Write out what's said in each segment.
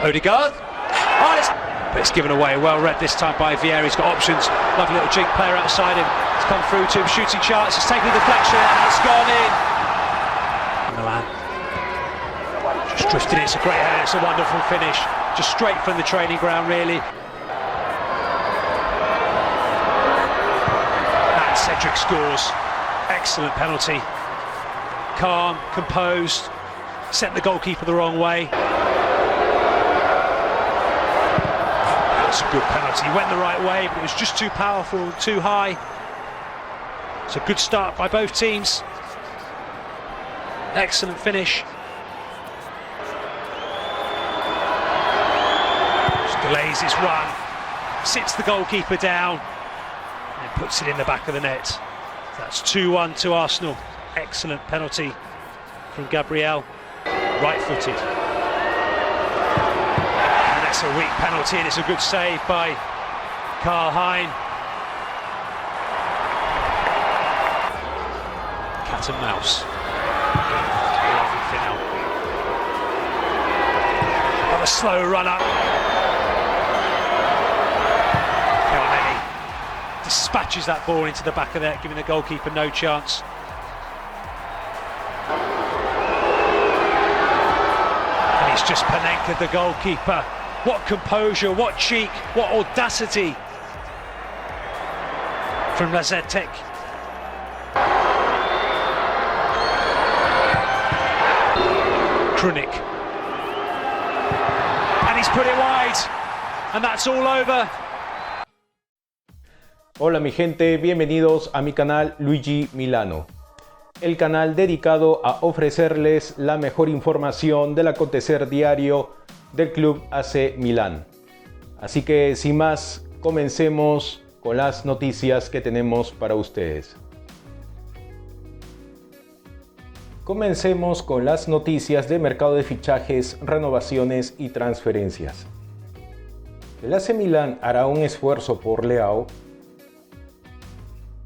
Odegaard. But it's given away. Well read this time by Vieira. He's got options. Lovely little jink player outside him. It's come through to him. Shooting chance. It's taken the deflection and it's gone in. Milan. Just drifted it. It's a great header. It's a wonderful finish. Just straight from the training ground, really. And Cedric scores. Excellent penalty. Calm, composed. Sent the goalkeeper the wrong way. That's a good penalty. Went the right way, but it was just too powerful, too high. It's a good start by both teams. Excellent finish. Just delays his run. Sits the goalkeeper down and puts it in the back of the net. That's 2-1 to Arsenal. Excellent penalty from Gabriel. Right-footed. And that's a weak penalty, and it's a good save by Karl Hein. Cat and mouse. On a slow run-up. Kelneny dispatches that ball into the back of the net, giving the goalkeeper no chance. It's just Panenka, the goalkeeper. What composure, what cheek, what audacity from Lazetic. Krunic. And he's put it wide. And that's all over. Hola mi gente, bienvenidos a mi canal Luigi Milano. El canal dedicado a ofrecerles la mejor información del acontecer diario del club AC Milán. Así que sin más, comencemos con las noticias que tenemos para ustedes. Comencemos con las noticias de mercado de fichajes, renovaciones y transferencias. El AC Milán hará un esfuerzo por Leao.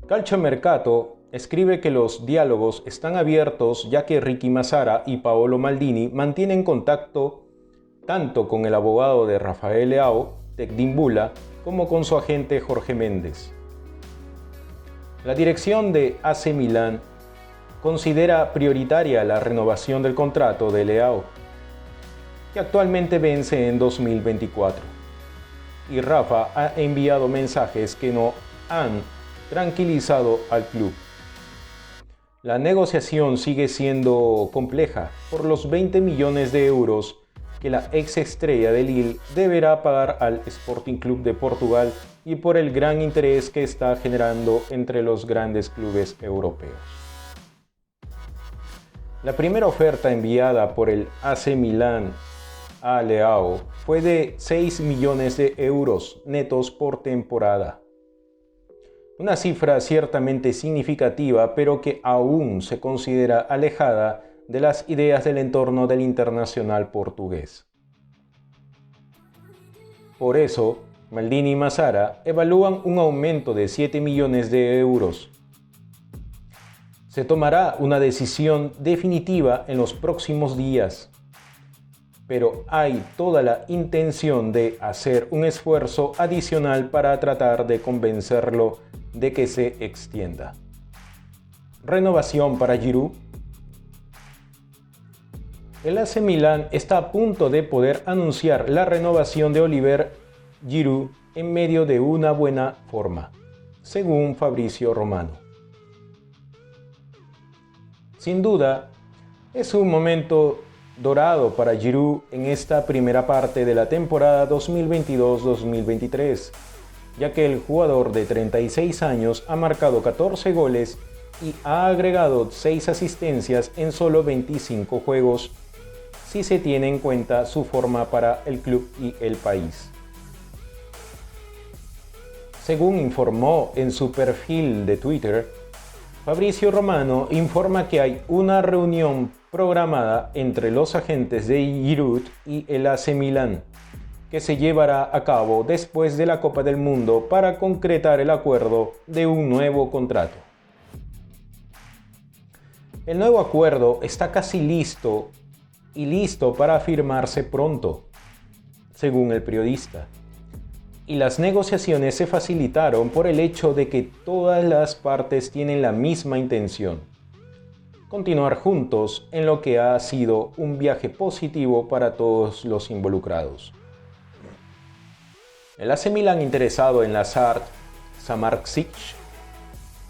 Calciomercato escribe que los diálogos están abiertos ya que Ricky Massara y Paolo Maldini mantienen contacto tanto con el abogado de Rafael Leao, Tecdimbula, como con su agente Jorge Méndez. La dirección de AC Milán considera prioritaria la renovación del contrato de Leao, que actualmente vence en 2024. Y Rafa ha enviado mensajes que no han tranquilizado al club. La negociación sigue siendo compleja por los 20 millones de euros que la ex estrella de Lille deberá pagar al Sporting Club de Portugal y por el gran interés que está generando entre los grandes clubes europeos. La primera oferta enviada por el AC Milán a Leao fue de 6 millones de euros netos por temporada. Una cifra ciertamente significativa, pero que aún se considera alejada de las ideas del entorno del internacional portugués. Por eso, Maldini y Massara evalúan un aumento de 7 millones de euros. Se tomará una decisión definitiva en los próximos días, pero hay toda la intención de hacer un esfuerzo adicional para tratar de convencerlo de que se extienda. Renovación para Giroud. El AC Milán está a punto de poder anunciar la renovación de Oliver Giroud en medio de una buena forma, según Fabrizio Romano. Sin duda, es un momento dorado para Giroud en esta primera parte de la temporada 2022-2023, ya que el jugador de 36 años ha marcado 14 goles y ha agregado 6 asistencias en solo 25 juegos, si se tiene en cuenta su forma para el club y el país. Según informó en su perfil de Twitter, Fabrizio Romano informa que hay una reunión programada entre los agentes de Giroud y el AC Milán, que se llevará a cabo después de la Copa del Mundo para concretar el acuerdo de un nuevo contrato. El nuevo acuerdo está casi listo y listo para firmarse pronto. según el periodista. Y las negociaciones se facilitaron por el hecho de que todas las partes tienen la misma intención: continuar juntos en lo que ha sido un viaje positivo para todos los involucrados. El AC Milan interesado en Lazard Samardzic.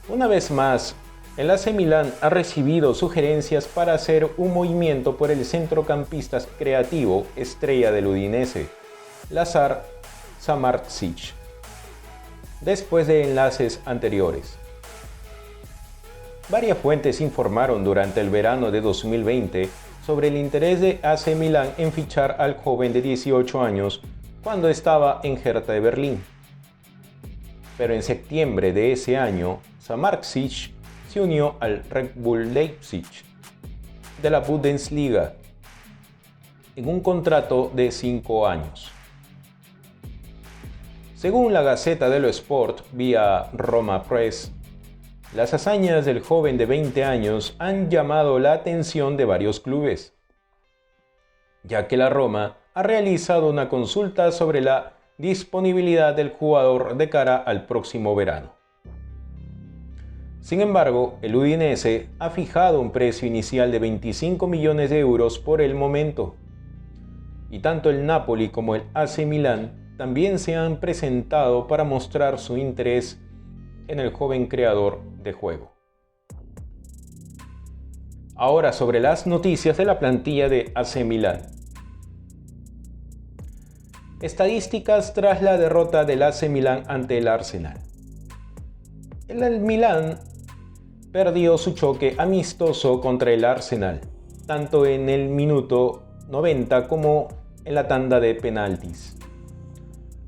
Una vez más, el AC Milan ha recibido sugerencias para hacer un movimiento por el centrocampista creativo estrella del Udinese, Lazard Samardzic, después de enlaces anteriores. Varias fuentes informaron durante el verano de 2020 sobre el interés de AC Milan en fichar al joven de 18 años cuando estaba en Hertha de Berlín. Pero en septiembre de ese año, Samardzic se unió al Red Bull Leipzig de la Bundesliga en un contrato de 5 años. Según la Gazzetta dello Sport vía Roma Press, las hazañas del joven de 20 años han llamado la atención de varios clubes, ya que la Roma ha realizado una consulta sobre la disponibilidad del jugador de cara al próximo verano. Sin embargo, el Udinese ha fijado un precio inicial de 25 millones de euros por el momento, y tanto el Napoli como el AC Milan también se han presentado para mostrar su interés en el joven creador de juego. Ahora sobre las noticias de la plantilla de AC Milan. Estadísticas tras la derrota del AC Milan ante el Arsenal. El Milan perdió su choque amistoso contra el Arsenal, tanto en el minuto 90 como en la tanda de penaltis.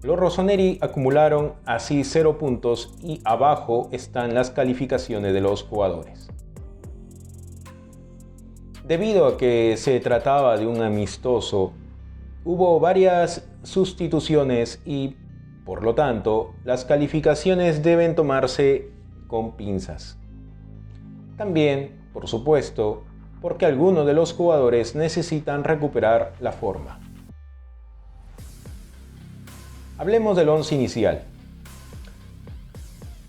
Los rossoneri acumularon así 0 puntos y abajo están las calificaciones de los jugadores. Debido a que se trataba de un amistoso, hubo varias sustituciones y, por lo tanto, las calificaciones deben tomarse con pinzas. También, por supuesto, porque algunos de los jugadores necesitan recuperar la forma. Hablemos del once inicial.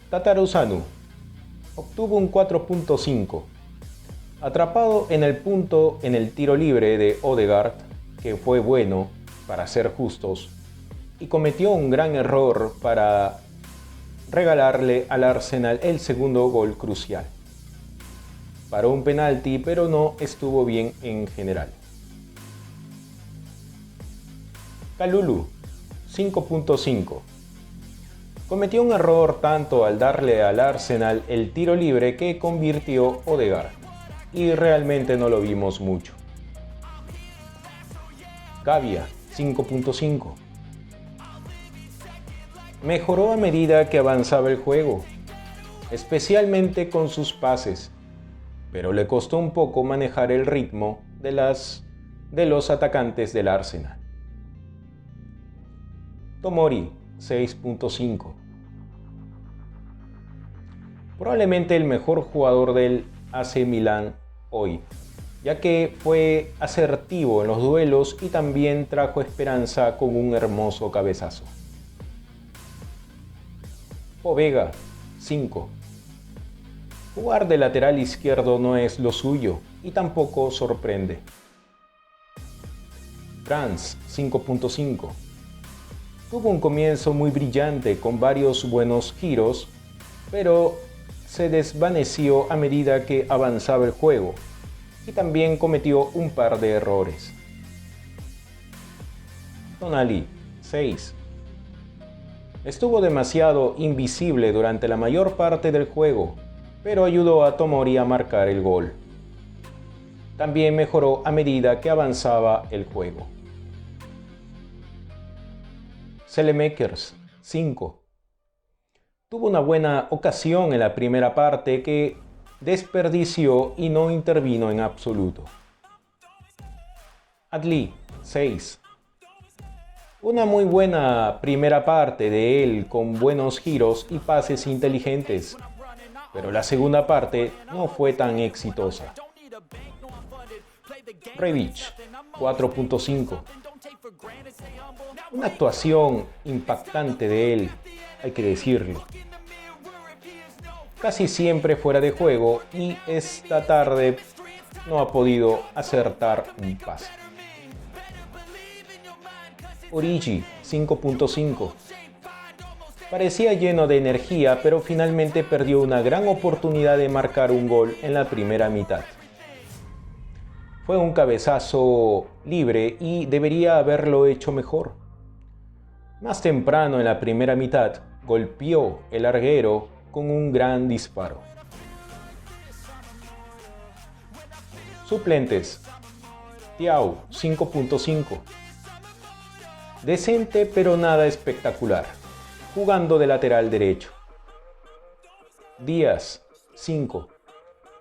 Tatarusanu obtuvo un 4.5. Atrapado en el punto en el tiro libre de Odegaard, que fue bueno, para ser justos, y cometió un gran error para regalarle al Arsenal el segundo gol crucial. Paró un penalti, pero no estuvo bien en general. Kalulu, 5.5. Cometió un error tanto al darle al Arsenal el tiro libre que convirtió Odegaard, y realmente no lo vimos mucho. Gavia, 5.5. Mejoró a medida que avanzaba el juego, especialmente con sus pases, pero le costó un poco manejar el ritmo de los atacantes del Arsenal. Tomori, 6.5. Probablemente el mejor jugador del AC Milan hoy, ya que fue asertivo en los duelos y también trajo esperanza con un hermoso cabezazo. Povega, 5. Jugar de lateral izquierdo no es lo suyo y tampoco sorprende. Franz, 5.5. Tuvo un comienzo muy brillante con varios buenos giros, pero se desvaneció a medida que avanzaba el juego y también cometió un par de errores. Tonali, 6. Estuvo demasiado invisible durante la mayor parte del juego, pero ayudó a Tomori a marcar el gol. También mejoró a medida que avanzaba el juego. Selemakers, 5. Tuvo una buena ocasión en la primera parte que desperdició y no intervino en absoluto. Adli, 6. Una muy buena primera parte de él con buenos giros y pases inteligentes, pero la segunda parte no fue tan exitosa. Rebic, 4.5. Una actuación impactante de él, hay que decirlo. Casi siempre fuera de juego y esta tarde no ha podido acertar un pase. Origi, 5.5. Parecía lleno de energía, pero finalmente perdió una gran oportunidad de marcar un gol en la primera mitad. Fue un cabezazo libre y debería haberlo hecho mejor. Más temprano en la primera mitad, golpeó el larguero con un gran disparo. Suplentes. Thiaw, 5.5. Decente pero nada espectacular, jugando de lateral derecho. Díaz, 5.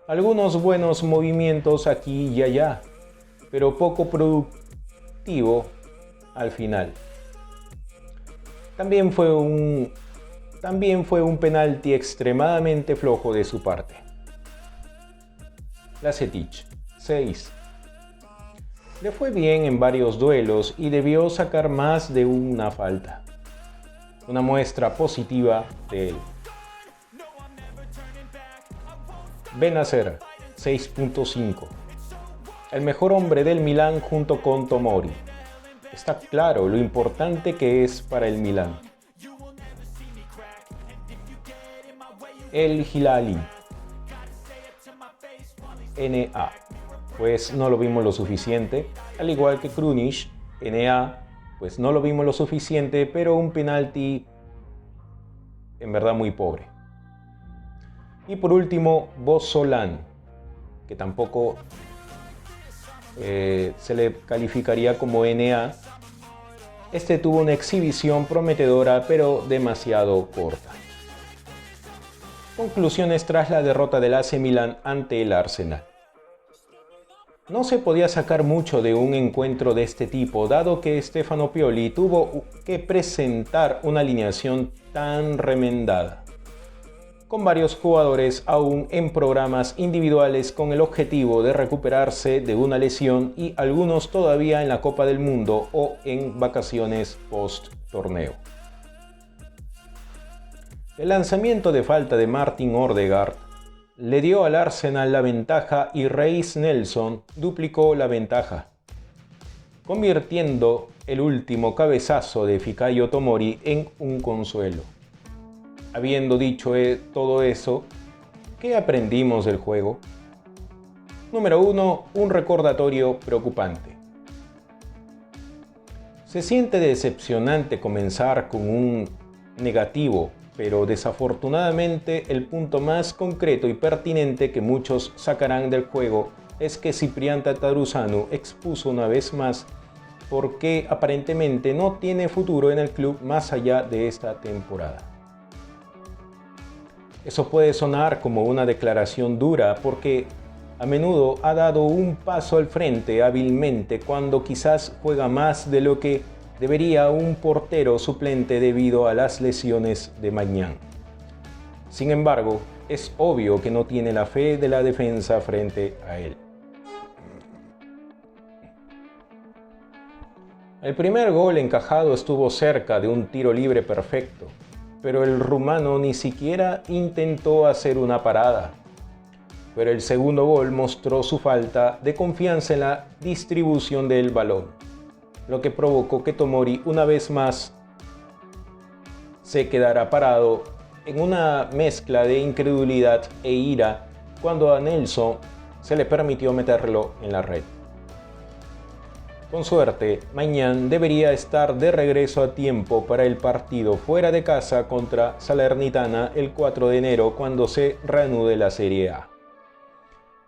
Algunos buenos movimientos aquí y allá, pero poco productivo al final. También fue un penalti extremadamente flojo de su parte. Lazetic, 6. Le fue bien en varios duelos y debió sacar más de una falta. Una muestra positiva de él. Bennacer, 6.5. El mejor hombre del Milán junto con Tomori. Está claro lo importante que es para el Milán. El Hilali, NA. Pues no lo vimos lo suficiente, al igual que Krunic, NA, pues no lo vimos lo suficiente, pero un penalti en verdad muy pobre. Y por último, Bozolán, que tampoco se le calificaría como NA. Este tuvo una exhibición prometedora, pero demasiado corta. Conclusiones tras la derrota del AC Milan ante el Arsenal. No se podía sacar mucho de un encuentro de este tipo, dado que Stefano Pioli tuvo que presentar una alineación tan remendada, con varios jugadores aún en programas individuales con el objetivo de recuperarse de una lesión y algunos todavía en la Copa del Mundo o en vacaciones post-torneo. El lanzamiento de falta de Martin Ødegaard le dio al Arsenal la ventaja y Reiss Nelson duplicó la ventaja, convirtiendo el último cabezazo de Fikayo Tomori en un consuelo. Habiendo dicho todo eso, ¿qué aprendimos del juego? Número 1. Un recordatorio preocupante. Se siente decepcionante comenzar con un negativo, pero desafortunadamente el punto más concreto y pertinente que muchos sacarán del juego es que Cyprien Tataruzanu expuso una vez más por qué aparentemente no tiene futuro en el club más allá de esta temporada. Eso puede sonar como una declaración dura porque a menudo ha dado un paso al frente hábilmente cuando quizás juega más de lo que debería un portero suplente debido a las lesiones de Maignan. Sin embargo, es obvio que no tiene la fe de la defensa frente a él. El primer gol encajado estuvo cerca de un tiro libre perfecto, pero el rumano ni siquiera intentó hacer una parada. Pero el segundo gol mostró su falta de confianza en la distribución del balón, lo que provocó que Tomori una vez más se quedara parado en una mezcla de incredulidad e ira cuando a Nelson se le permitió meterlo en la red. Con suerte, Maignan debería estar de regreso a tiempo para el partido fuera de casa contra Salernitana el 4 de enero cuando se reanude la Serie A.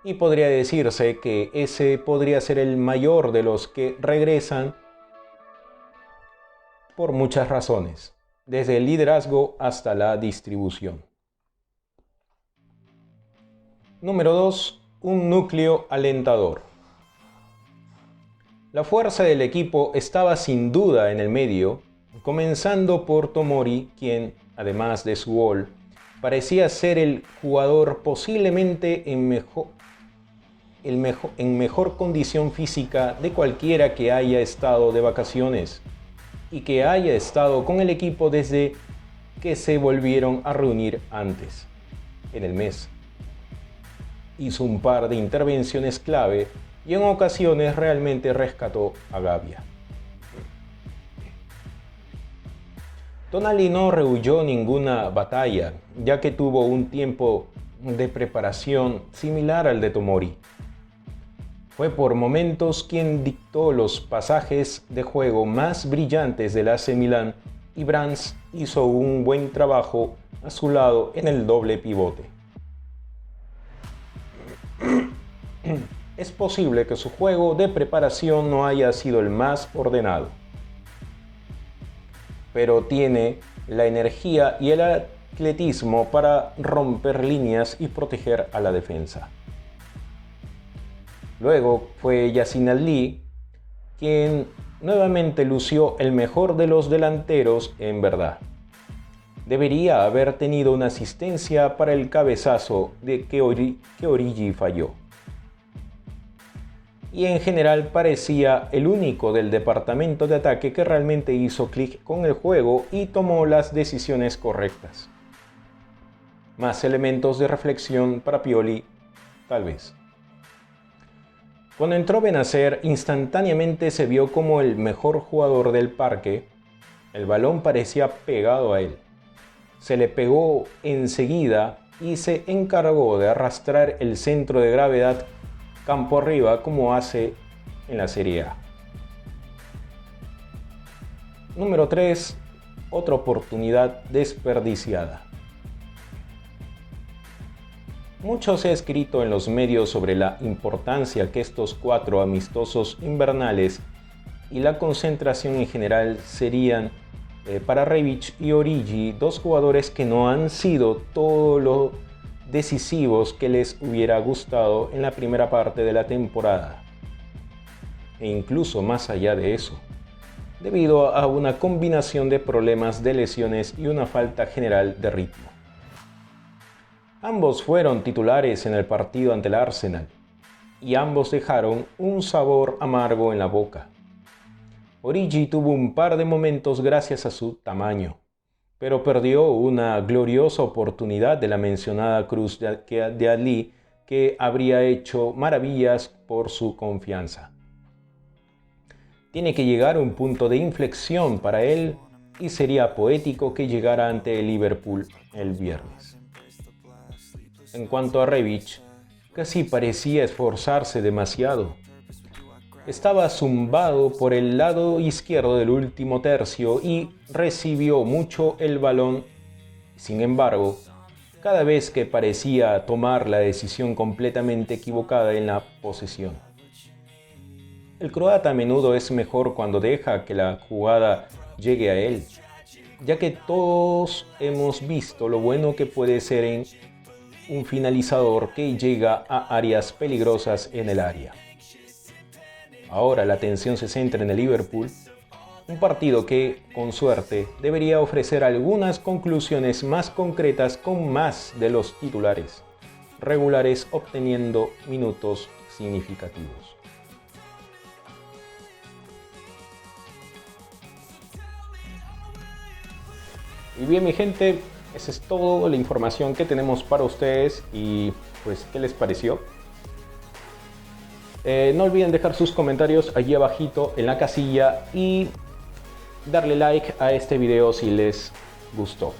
Y podría decirse que ese podría ser el mayor de los que regresan por muchas razones, desde el liderazgo hasta la distribución. Número 2. Un núcleo alentador. La fuerza del equipo estaba sin duda en el medio, comenzando por Tomori, quien, además de su gol, parecía ser el jugador posiblemente en mejor condición física de cualquiera que haya estado de vacaciones. y que haya estado con el equipo desde que se volvieron a reunir antes, en el mes. Hizo un par de intervenciones clave y en ocasiones realmente rescató a Gavia. Tonali no rehuyó ninguna batalla, ya que tuvo un tiempo de preparación similar al de Tomori. Fue por momentos quien dictó los pasajes de juego más brillantes del AC Milán y Brands hizo un buen trabajo a su lado en el doble pivote. Es posible que su juego de preparación no haya sido el más ordenado, pero tiene la energía y el atletismo para romper líneas y proteger a la defensa. Luego fue Yacine Adli quien nuevamente lució el mejor de los delanteros en verdad. Debería haber tenido una asistencia para el cabezazo de que Origi falló. Y en general parecía el único del departamento de ataque que realmente hizo clic con el juego y tomó las decisiones correctas. Más elementos de reflexión para Pioli, tal vez. Cuando entró Benacer, instantáneamente se vio como el mejor jugador del parque. El balón parecía pegado a él. Se le pegó enseguida y se encargó de arrastrar el centro de gravedad campo arriba como hace en la Serie A. Número 3. Otra oportunidad desperdiciada. Mucho se ha escrito en los medios sobre la importancia que estos 4 amistosos invernales y la concentración en general serían para Rebic y Origi, 2 jugadores que no han sido todo lo decisivos que les hubiera gustado en la primera parte de la temporada, e incluso más allá de eso, debido a una combinación de problemas de lesiones y una falta general de ritmo. Ambos fueron titulares en el partido ante el Arsenal, y ambos dejaron un sabor amargo en la boca. Origi tuvo un par de momentos gracias a su tamaño, pero perdió una gloriosa oportunidad de la mencionada cruz de Adli que habría hecho maravillas por su confianza. Tiene que llegar a un punto de inflexión para él y sería poético que llegara ante el Liverpool el viernes. En cuanto a Rebic, casi parecía esforzarse demasiado. Estaba zumbado por el lado izquierdo del último tercio y recibió mucho el balón. Sin embargo, cada vez que parecía tomar la decisión completamente equivocada en la posesión. El croata a menudo es mejor cuando deja que la jugada llegue a él, ya que todos hemos visto lo bueno que puede ser en un finalizador que llega a áreas peligrosas en el área. Ahora la atención se centra en el Liverpool, un partido que, con suerte, debería ofrecer algunas conclusiones más concretas con más de los titulares regulares obteniendo minutos significativos. Y bien, mi gente, esa es toda la información que tenemos para ustedes y pues, ¿qué les pareció? No olviden dejar sus comentarios allí abajito en la casilla y darle like a este video si les gustó.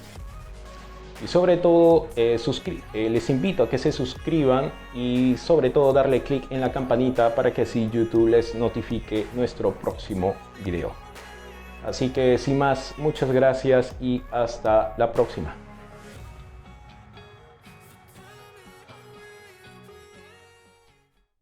Y sobre todo, les invito a que se suscriban y sobre todo darle clic en la campanita para que así YouTube les notifique nuestro próximo video. Así que sin más, muchas gracias y hasta la próxima.